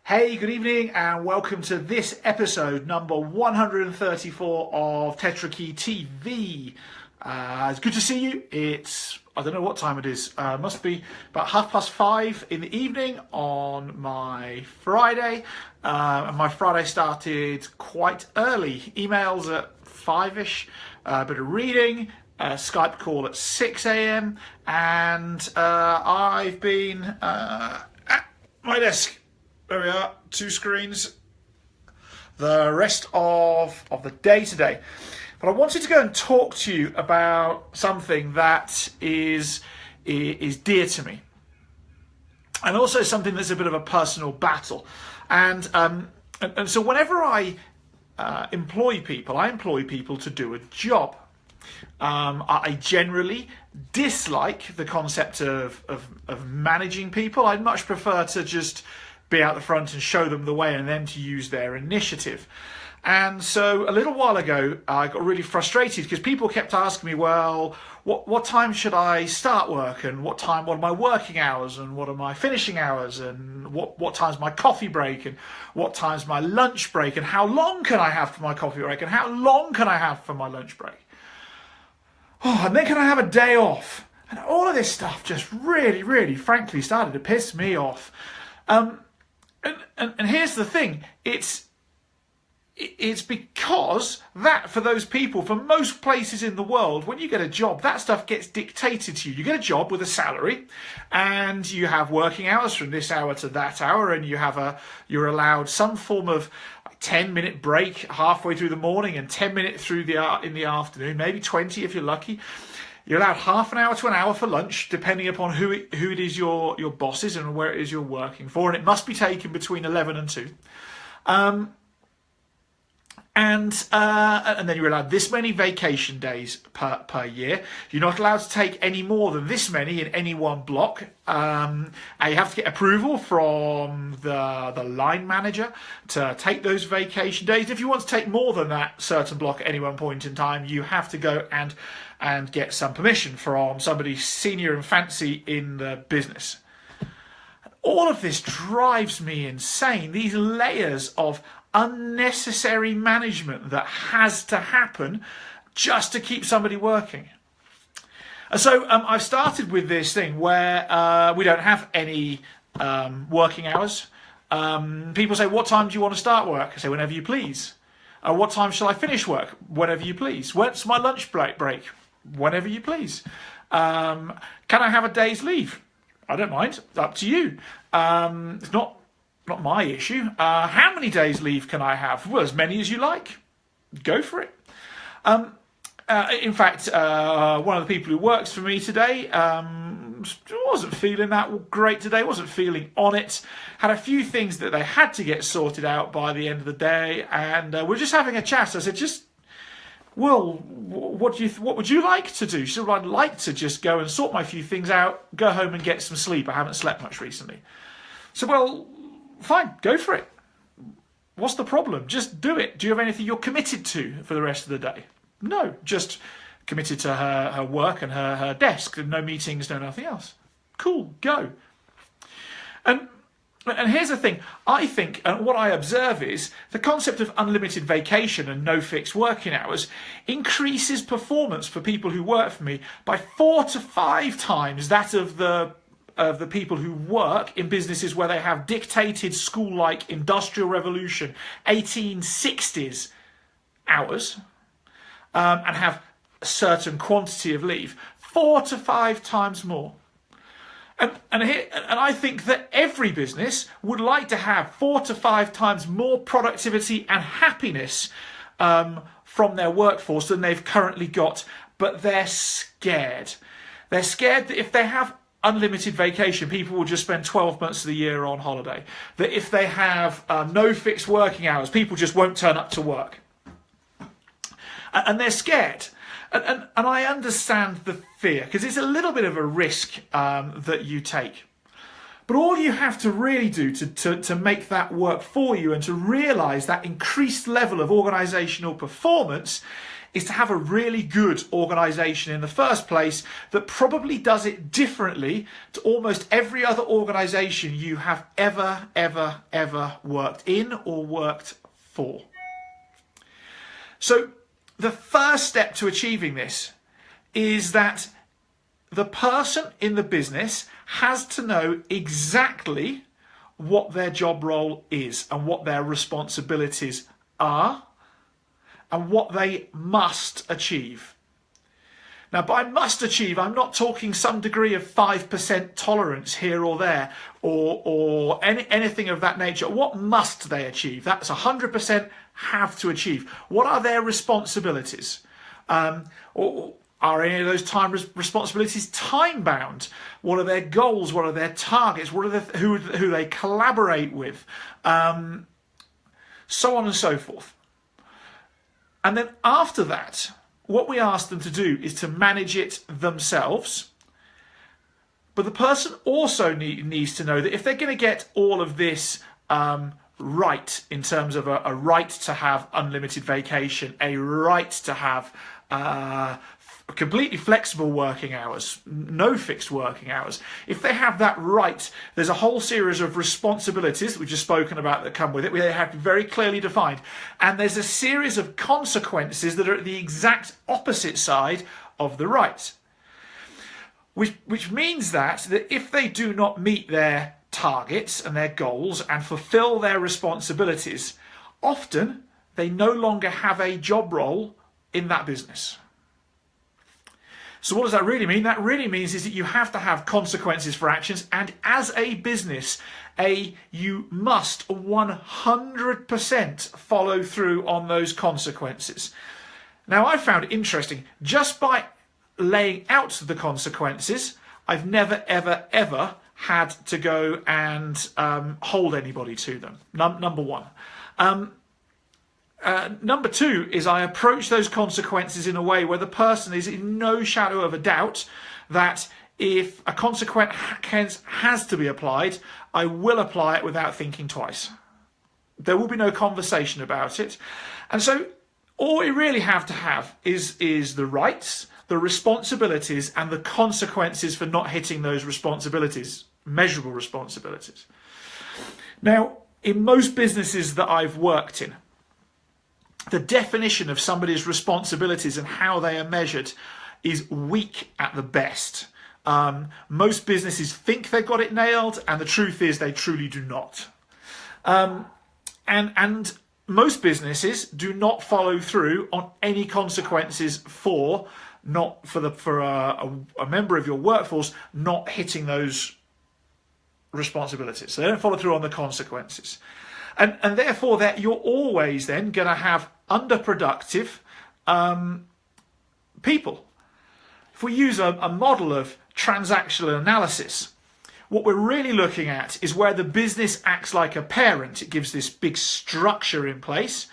Hey, good evening and welcome to this episode number 134 of Tetrakey TV. It's good to see you. I don't know what time it is. Must be about 5:30 in the evening on my Friday. And my Friday started quite early. Emails at 5ish, a bit of reading, a Skype call at 6 a.m. And I've been at my desk. There we are, 2 screens, the rest of the day today. But I wanted to go and talk to you about something that is dear to me. And also something that's a bit of a personal battle. And so whenever I employ people to do a job. I generally dislike the concept of managing people. I'd much prefer to just be out the front and show them the way and them to use their initiative. And so a little while ago, I got really frustrated because people kept asking me, well, what time should I start work? And what are my working hours? And what are my finishing hours? And what time's my coffee break? And what time's my lunch break? And how long can I have for my coffee break? And how long can I have for my lunch break? Oh, and then can I have a day off? And all of this stuff just really, really, frankly, started to piss me off. And here's the thing, it's because that for those people, for most places in the world, when you get a job, that stuff gets dictated to you. You get a job with a salary and you have working hours from this hour to that hour, and you're allowed some form of 10-minute break halfway through the morning and 10 minutes in the afternoon, maybe 20 if you're lucky. You're allowed half an hour to an hour for lunch, depending upon who it is your boss is and where it is you're working for, and it must be taken between 11 and 2. And then you're allowed this many vacation days per year. You're not allowed to take any more than this many in any one block. And you have to get approval from the line manager to take those vacation days. If you want to take more than that certain block at any one point in time, you have to go and get some permission from somebody senior and fancy in the business. All of this drives me insane. These layers of unnecessary management that has to happen just to keep somebody working. And so I've started with this thing where we don't have any working hours. People say, what time do you want to start work? I say, whenever you please. What time shall I finish work? Whenever you please. When's my lunch break? Whenever you please. Can I have a day's leave? I don't mind. Up to you. It's not my issue. How many days leave can I have? Well, as many as you like. Go for it. In fact, one of the people who works for me today wasn't feeling that great today, wasn't feeling on it. Had a few things that they had to get sorted out by the end of the day, and we're just having a chat. I said, well, what would you like to do? She said, well, I'd like to just go and sort my few things out, go home and get some sleep. I haven't slept much recently. So, well, fine, go for it. What's the problem? Just do it. Do you have anything you're committed to for the rest of the day? No, just committed to her work and her desk. No meetings, no nothing else. Cool, go. And here's the thing. I think, and what I observe is, the concept of unlimited vacation and no fixed working hours increases performance for people who work for me by 4 to 5 times that of the people who work in businesses where they have dictated school-like industrial revolution 1860s hours and have a certain quantity of leave. 4 to 5 times more. And I think that every business would like to have 4 to 5 times more productivity and happiness from their workforce than they've currently got, but they're scared. They're scared that if they have unlimited vacation, people will just spend 12 months of the year on holiday. That if they have no fixed working hours, people just won't turn up to work. And they're scared. And I understand the fear, because it's a little bit of a risk that you take. But all you have to really do to make that work for you and to realise that increased level of organisational performance is to have a really good organisation in the first place that probably does it differently to almost every other organisation you have ever worked in or worked for. So the first step to achieving this is that the person in the business has to know exactly what their job role is and what their responsibilities are and what they must achieve. Now, by must achieve, I'm not talking some degree of 5% tolerance here or there or anything of that nature. What must they achieve? That's 100% have to achieve. What are their responsibilities? Or are any of those responsibilities time-bound? What are their goals? What are their targets? What are who they collaborate with? So on and so forth. And then after that, what we ask them to do is to manage it themselves. But the person also needs to know that if they're going to get all of this right, in terms of a right to have unlimited vacation, a right to have completely flexible working hours, no fixed working hours. If they have that right, there's a whole series of responsibilities that we've just spoken about that come with it. They have to be very clearly defined. And there's a series of consequences that are at the exact opposite side of the right. Which means that if they do not meet their targets and their goals and fulfill their responsibilities, often they no longer have a job role in that business. So what does that really mean? That really means is that you have to have consequences for actions, and as a business, you must 100% follow through on those consequences. Now, I found it interesting, just by laying out the consequences, I've never ever had to go and hold anybody to them. Number one. Number two is I approach those consequences in a way where the person is in no shadow of a doubt that if a consequence has to be applied, I will apply it without thinking twice. There will be no conversation about it. And so all we really have to have is the rights, the responsibilities, and the consequences for not hitting those responsibilities, measurable responsibilities. Now, in most businesses that I've worked in, the definition of somebody's responsibilities and how they are measured is weak at the best. Most businesses think they've got it nailed, and the truth is they truly do not. And most businesses do not follow through on any consequences for a member of your workforce not hitting those responsibilities. So they don't follow through on the consequences. And therefore, that you're always then going to have underproductive people. If we use a model of transactional analysis, what we're really looking at is where the business acts like a parent. It gives this big structure in place.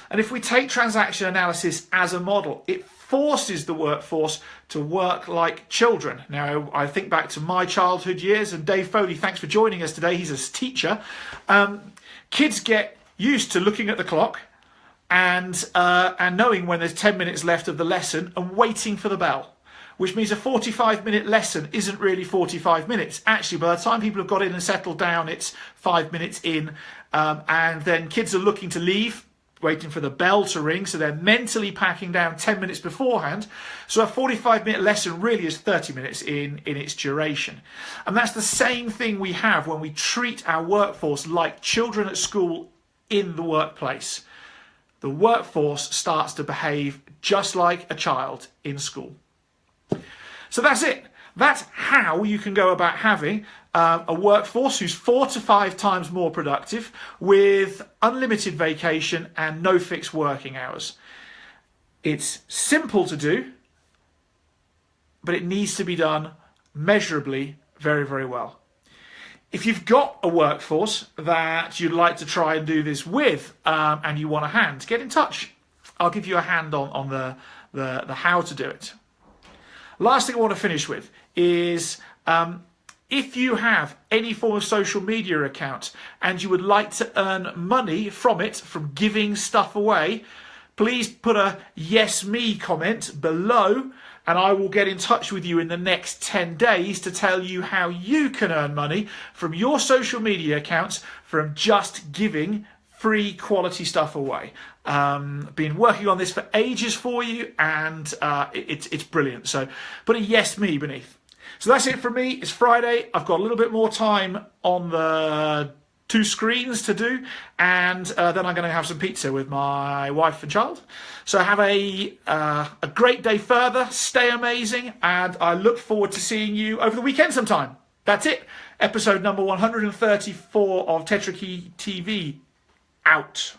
And if we take transaction analysis as a model, it forces the workforce to work like children. Now, I think back to my childhood years, and Dave Foley, thanks for joining us today. He's a teacher. Kids get used to looking at the clock and knowing when there's 10 minutes left of the lesson and waiting for the bell, which means a 45-minute lesson isn't really 45 minutes. Actually, by the time people have got in and settled down, it's 5 minutes in, and then kids are looking to leave, waiting for the bell to ring, so they're mentally packing down 10 minutes beforehand. So a 45-minute lesson really is 30 minutes in its duration. And that's the same thing we have when we treat our workforce like children at school in the workplace. The workforce starts to behave just like a child in school. So that's it. That's how you can go about having a workforce who's 4 to 5 times more productive with unlimited vacation and no fixed working hours. It's simple to do, but it needs to be done measurably very, very well. If you've got a workforce that you'd like to try and do this with and you want a hand, get in touch. I'll give you a hand on the how to do it. Last thing I want to finish with is if you have any form of social media account and you would like to earn money from it, from giving stuff away, please put a yes me comment below, and I will get in touch with you in the next 10 days to tell you how you can earn money from your social media accounts from just giving free quality stuff away. Been working on this for ages for you, and it's brilliant. So put a yes me beneath. So that's it from me. It's Friday. I've got a little bit more time on the 2 screens to do, and then I'm going to have some pizza with my wife and child. So have a great day further. Stay amazing, and I look forward to seeing you over the weekend sometime. That's it. Episode number 134 of Tetrakey TV out.